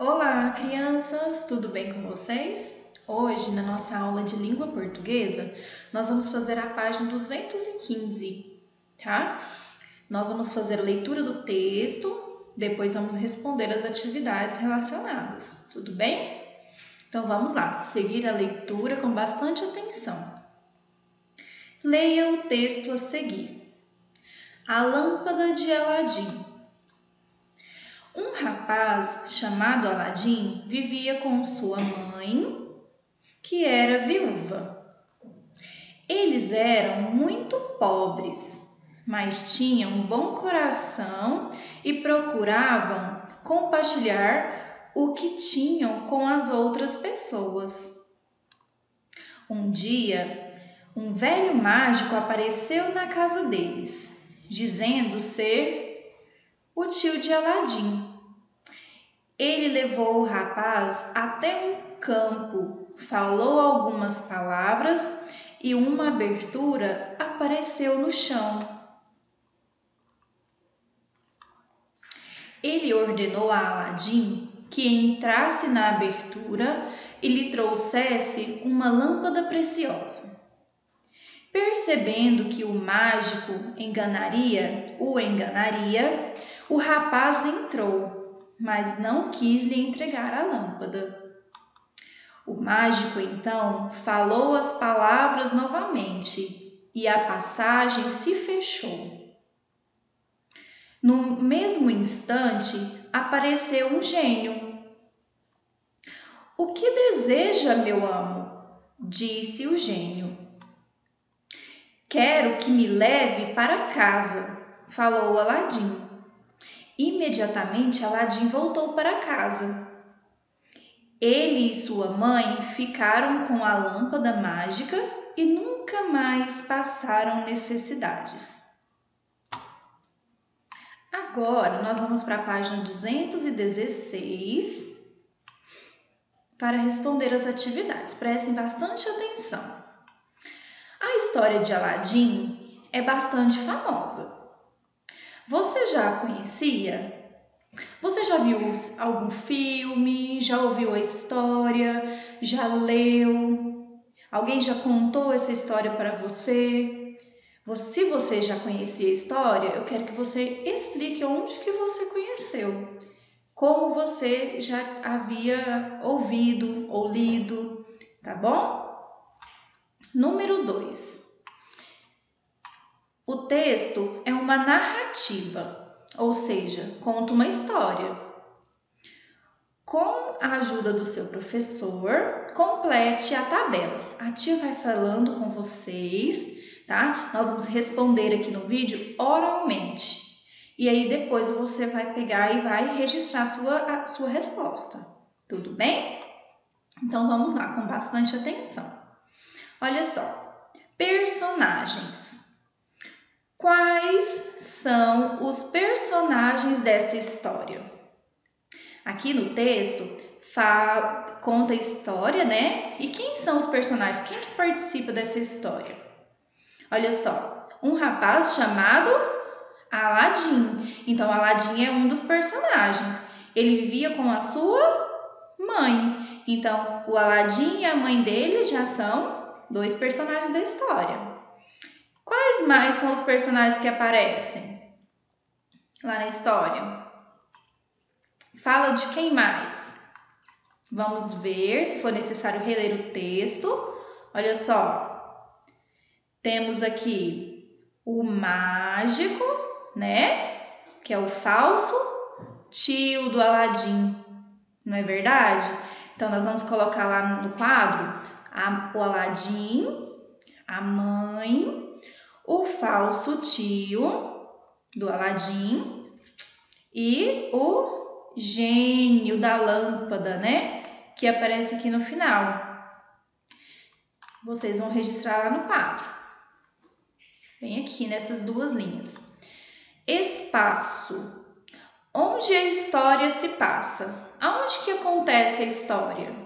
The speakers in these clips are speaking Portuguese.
Olá, crianças! Tudo bem com vocês? Hoje, na nossa aula de língua portuguesa, nós vamos fazer a página 215, tá? Nós vamos fazer a leitura do texto, depois vamos responder as atividades relacionadas, tudo bem? Então vamos lá, seguir a leitura com bastante atenção. Leia o texto a seguir. A lâmpada de Aladim. Um rapaz chamado Aladim vivia com sua mãe, que era viúva. Eles eram muito pobres, mas tinham um bom coração e procuravam compartilhar o que tinham com as outras pessoas. Um dia, um velho mágico apareceu na casa deles, dizendo ser o tio de Aladim. Ele levou o rapaz até um campo, falou algumas palavras e uma abertura apareceu no chão. Ele ordenou a Aladim que entrasse na abertura e lhe trouxesse uma lâmpada preciosa. Percebendo que o mágico o enganaria, o rapaz entrou, mas não quis lhe entregar a lâmpada. O mágico então falou as palavras novamente e a passagem se fechou. No mesmo instante, apareceu um gênio. "O que deseja, meu amo?" disse o gênio. "Quero que me leve para casa", falou Aladim. Imediatamente, Aladim voltou para casa. Ele e sua mãe ficaram com a lâmpada mágica e nunca mais passaram necessidades. Agora, nós vamos para a página 216 para responder as atividades. Prestem bastante atenção. A história de Aladim é bastante famosa. Você já a conhecia? Você já viu algum filme? Já ouviu a história? Já leu? Alguém já contou essa história para você? Se você já conhecia a história, eu quero que você explique onde que você conheceu. Como você já havia ouvido ou lido, tá bom? Número 2. O texto é uma narrativa, ou seja, conta uma história. Com a ajuda do seu professor, complete a tabela. A tia vai falando com vocês, tá? Nós vamos responder aqui no vídeo oralmente. E aí depois você vai pegar e vai registrar a sua resposta. Tudo bem? Então vamos lá, com bastante atenção. Olha só. Personagens. Quais são os personagens desta história? Aqui no texto conta a história, né? E quem são os personagens? Quem que participa dessa história? Olha só, um rapaz chamado Aladim. Então, Aladim é um dos personagens. Ele vivia com a sua mãe. Então, o Aladim e a mãe dele já são dois personagens da história. Quais mais são os personagens que aparecem lá na história? Fala de quem mais? Vamos ver, se for necessário reler o texto. Olha só. Temos aqui o mágico, né? Que é o falso tio do Aladim. Não é verdade? Então, nós vamos colocar lá no quadro o Aladim, a mãe, o falso tio do Aladim e o gênio da lâmpada, né? Que aparece aqui no final. Vocês vão registrar lá no quadro. Bem aqui nessas duas linhas. Espaço. Onde a história se passa? Aonde que acontece a história?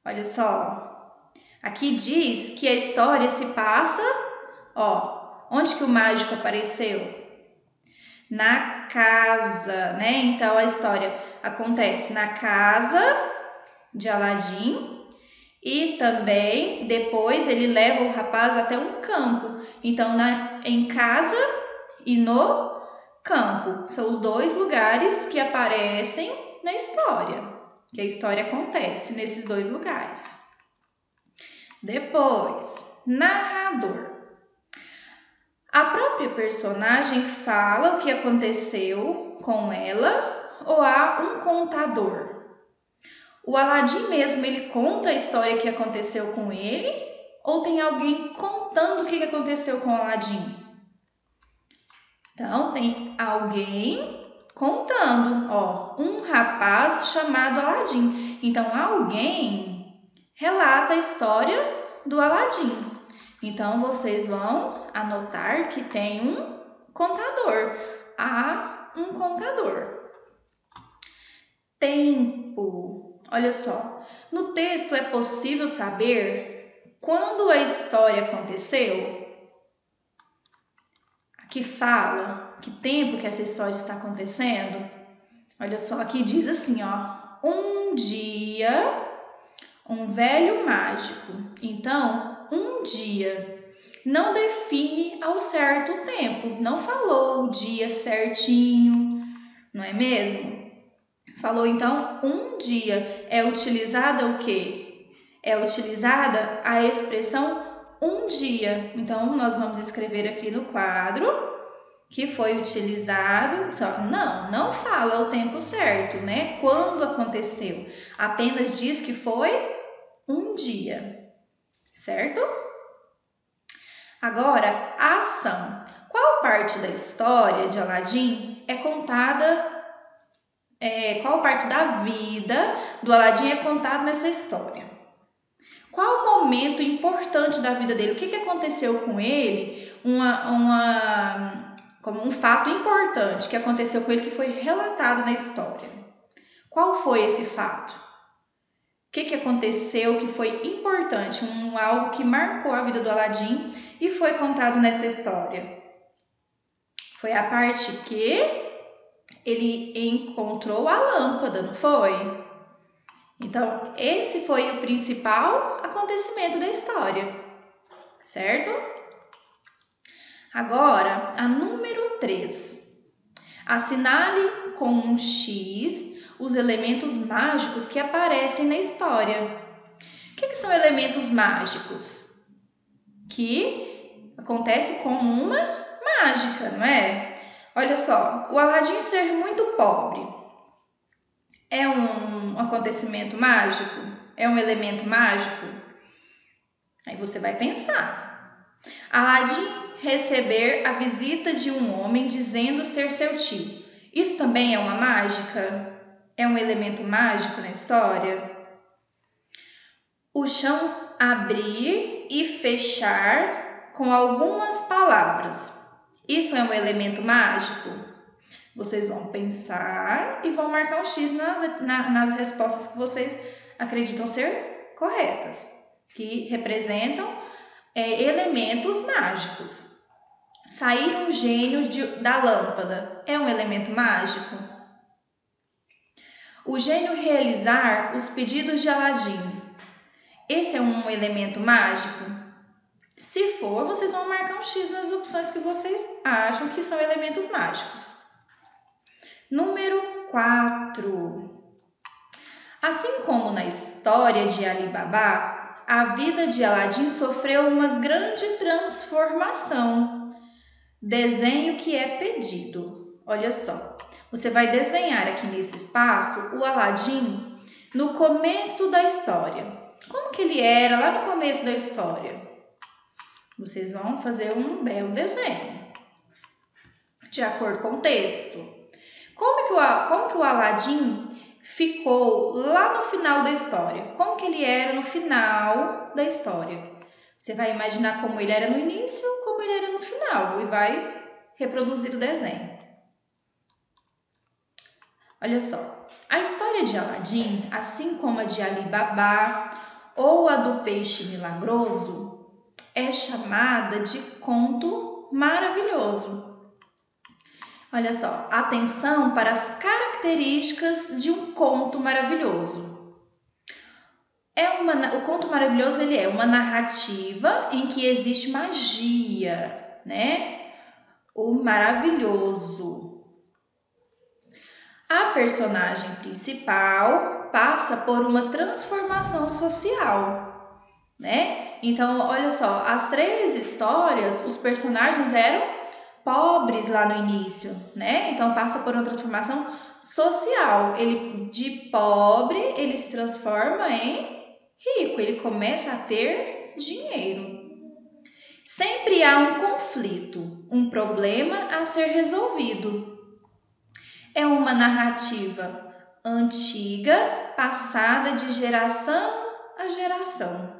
Olha só. Aqui diz que a história se passa, onde que o mágico apareceu? Na na casa, né? Então a história acontece na casa de Aladim e também depois ele leva o rapaz até um campo. Então em casa e no campo são os dois lugares que aparecem na história, que a história acontece nesses dois lugares. Depois, narrador. A própria personagem fala o que aconteceu com ela ou há um contador? O Aladim mesmo, ele conta a história que aconteceu com ele ou tem alguém contando o que aconteceu com o Aladim? Então, tem alguém contando, ó, um rapaz chamado Aladim. Então, alguém relata a história do Aladim. Então, vocês vão anotar que tem um contador. Há um contador. Tempo. Olha só. No texto é possível saber quando a história aconteceu? Aqui fala que tempo que essa história está acontecendo. Olha só, aqui diz assim, ó. Um dia, um velho mágico. Então, um dia não define ao certo o tempo, não falou o dia certinho, não é mesmo? Falou então um dia. É utilizada o quê? É utilizada a expressão um dia. Então, nós vamos escrever aqui no quadro que foi utilizado. Só, não fala o tempo certo, né? Quando aconteceu. Apenas diz que foi um dia. Certo? Agora, a ação. Qual parte da história de Aladim é contada? Qual parte da vida do Aladim é contada nessa história? Qual o momento importante da vida dele? O que aconteceu com ele? Como um fato importante que aconteceu com ele que foi relatado na história. Qual foi esse fato? O que aconteceu que foi importante, algo que marcou a vida do Aladim e foi contado nessa história? Foi a parte que ele encontrou a lâmpada, não foi? Então, esse foi o principal acontecimento da história, certo? Agora, a número 3. Assinale com um X os elementos mágicos que aparecem na história. O que são elementos mágicos? Que acontece como uma mágica, não é? Olha só, o Aladim ser muito pobre é um acontecimento mágico? É um elemento mágico? Aí você vai pensar. Aladim receber a visita de um homem dizendo ser seu tio. Isso também é uma mágica? É um elemento mágico na história? O chão abrir e fechar com algumas palavras. Isso é um elemento mágico? Vocês vão pensar e vão marcar um X nas respostas que vocês acreditam ser corretas, que representam elementos mágicos. Sair um gênio da lâmpada é um elemento mágico? O gênio realizar os pedidos de Aladim, esse é um elemento mágico? Se for, vocês vão marcar um X nas opções que vocês acham que são elementos mágicos. Número 4. Assim como na história de Ali Baba, a vida de Aladim sofreu uma grande transformação. Desenho que é pedido. Olha só, você vai desenhar aqui nesse espaço o Aladim no começo da história. Como que ele era lá no começo da história? Vocês vão fazer um belo desenho, de acordo com o texto. Como que o Aladim ficou lá no final da história? Como que ele era no final da história? Você vai imaginar como ele era no início, como ele era no final e vai reproduzir o desenho. Olha só, a história de Aladim, assim como a de Ali Baba ou a do peixe milagroso, é chamada de conto maravilhoso. Olha só, atenção para as características de um conto maravilhoso. O conto maravilhoso ele é uma narrativa em que existe magia, né? O maravilhoso. A personagem principal passa por uma transformação social, né? Então, olha só, as 3 histórias, os personagens eram pobres lá no início, né? Então passa por uma transformação social. Ele de pobre, ele se transforma em rico, ele começa a ter dinheiro. Sempre há um conflito, um problema a ser resolvido. É uma narrativa antiga, passada de geração a geração.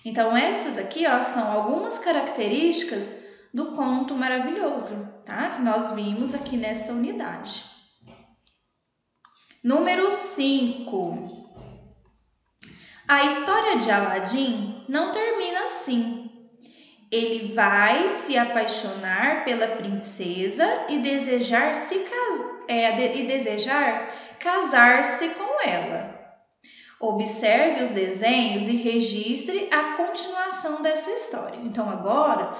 Então essas aqui, ó, são algumas características do conto maravilhoso, tá? Que nós vimos aqui nesta unidade. Número 5. A história de Aladim não termina assim. Ele vai se apaixonar pela princesa e desejar casar-se com ela. Observe os desenhos e registre a continuação dessa história. Então agora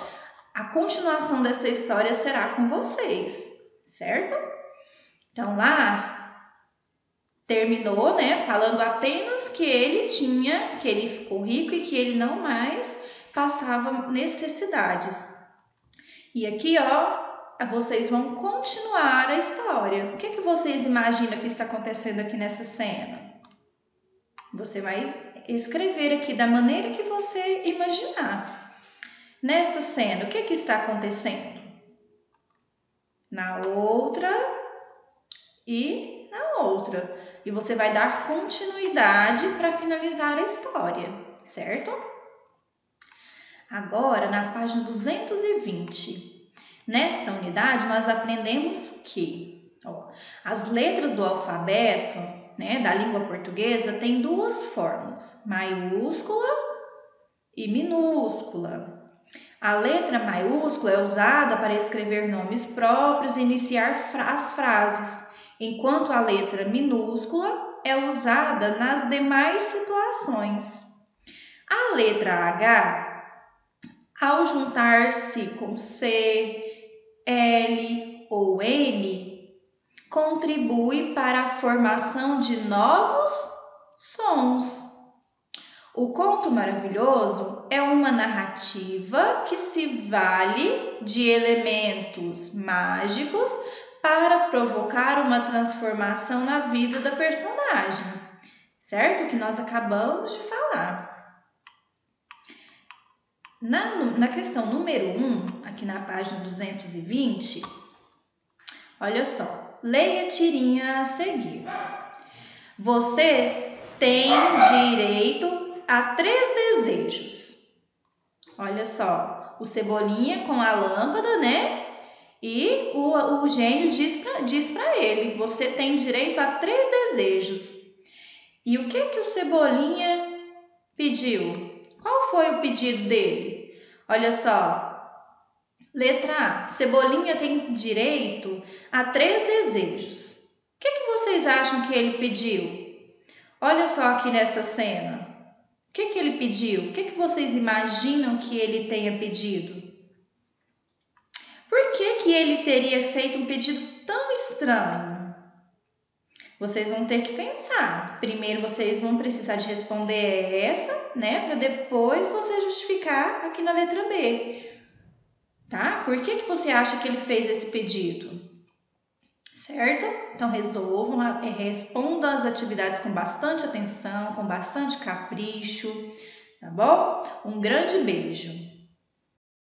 a continuação desta história será com vocês, certo? Então lá terminou, né, falando apenas que ele ficou rico e que ele não mais passava necessidades. E aqui, ó, vocês vão continuar a história. O que vocês imaginam que está acontecendo aqui nessa cena? Você vai escrever aqui da maneira que você imaginar. Nesta cena, o que está acontecendo? Na outra e na outra. E você vai dar continuidade para finalizar a história, certo? Agora, na página 220. Nesta unidade, nós aprendemos que as letras do alfabeto, né, da língua portuguesa têm 2 formas, maiúscula e minúscula. A letra maiúscula é usada para escrever nomes próprios e iniciar as frases, enquanto a letra minúscula é usada nas demais situações. A letra H, ao juntar-se com C, L ou N, contribui para a formação de novos sons. O conto maravilhoso é uma narrativa que se vale de elementos mágicos para provocar uma transformação na vida da personagem, certo? Que nós acabamos de falar. Na questão número 1, aqui na página 220, olha só, leia a tirinha a seguir. Você tem direito a 3 desejos. Olha só, o Cebolinha com a lâmpada, né? E o gênio diz para ele, você tem direito a 3 desejos. E o que o Cebolinha pediu? Qual foi o pedido dele? Olha só, letra A, Cebolinha tem direito a 3 desejos. O que vocês acham que ele pediu? Olha só aqui nessa cena. O que ele pediu? O que vocês imaginam que ele tenha pedido? Por que ele teria feito um pedido tão estranho? Vocês vão ter que pensar. Primeiro vocês vão precisar de responder essa, né? Para depois você justificar aqui na letra B. Tá? Por que você acha que ele fez esse pedido? Certo? Então resolvam, respondam as atividades com bastante atenção, com bastante capricho, tá bom? Um grande beijo!